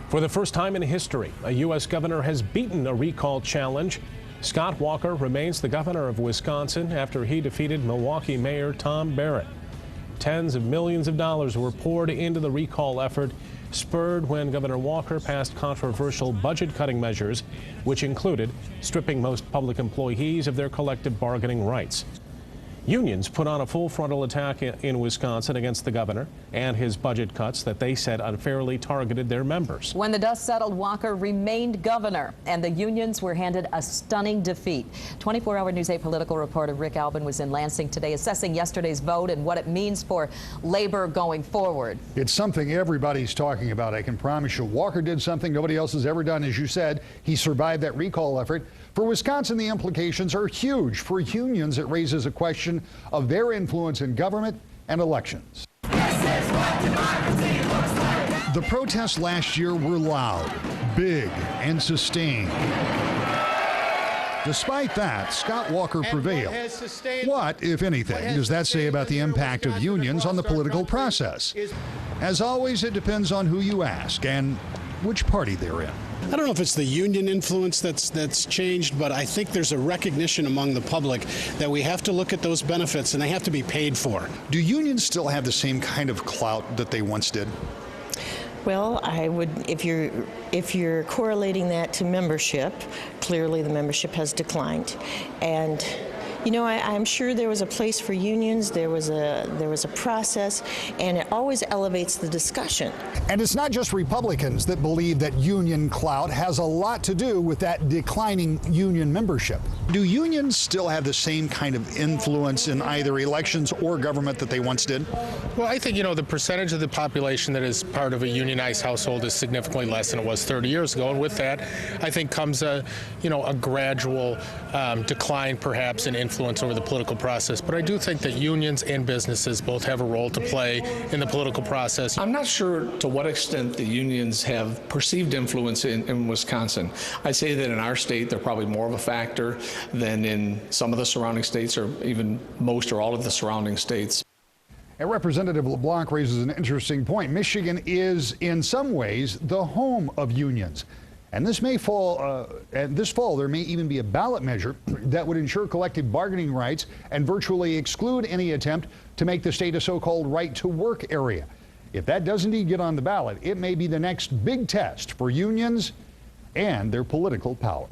For the first time in history, a U.S. governor has beaten a recall challenge. Scott Walker remains the governor of Wisconsin after he defeated Milwaukee Mayor Tom Barrett. Tens of millions of dollars were poured into the recall effort, spurred when Governor Walker passed controversial budget-cutting measures, which included stripping most public employees of their collective bargaining rights. Unions put on a full-frontal attack in Wisconsin against the governor and his budget cuts that they said unfairly targeted their members. When the dust settled, Walker remained governor, and the unions were handed a stunning defeat. 24-hour News 8 political reporter Rick Albin was in Lansing today assessing yesterday's vote and what it means for labor going forward. It's something everybody's talking about, I can promise you. Walker did something nobody else has ever done, as you said. He survived that recall effort. For Wisconsin, the implications are huge. For unions, it raises a question of their influence in government and elections. The protests last year were loud, big, and sustained. Despite that, Scott Walker prevailed. What, if anything, does that say about the impact of unions on the political process? As always, it depends on who you ask and which party they're in. I don't know if it's the union influence that's changed, but I think there's a recognition among the public that we have to look at those benefits and they have to be paid for. Do unions still have the same kind of clout that they once did? Well, I would, if you're correlating that to membership, clearly the membership has declined. And you know, I'm sure there was a place for unions, there was a process, and it always elevates the discussion. And it's not just Republicans that believe that union clout has a lot to do with that declining union membership. Do unions still have the same kind of influence in either elections or government that they once did? Well, I think, the percentage of the population that is part of a unionized household is significantly less than it was 30 years ago. And with that, I think comes a gradual decline, perhaps, in influence over the political process. But I do think that unions and businesses both have a role to play in the political process. I'm not sure to what extent the unions have perceived influence in Wisconsin. I'd say that in our state, they're probably more of a factor than in some of the surrounding states, or even most or all of the surrounding states. And Representative LeBlanc raises an interesting point. Michigan is, in some ways, the home of unions. And this fall, there may even be a ballot measure that would ensure collective bargaining rights and virtually exclude any attempt to make the state a so-called right-to-work area. If that does indeed get on the ballot, it may be the next big test for unions and their political power.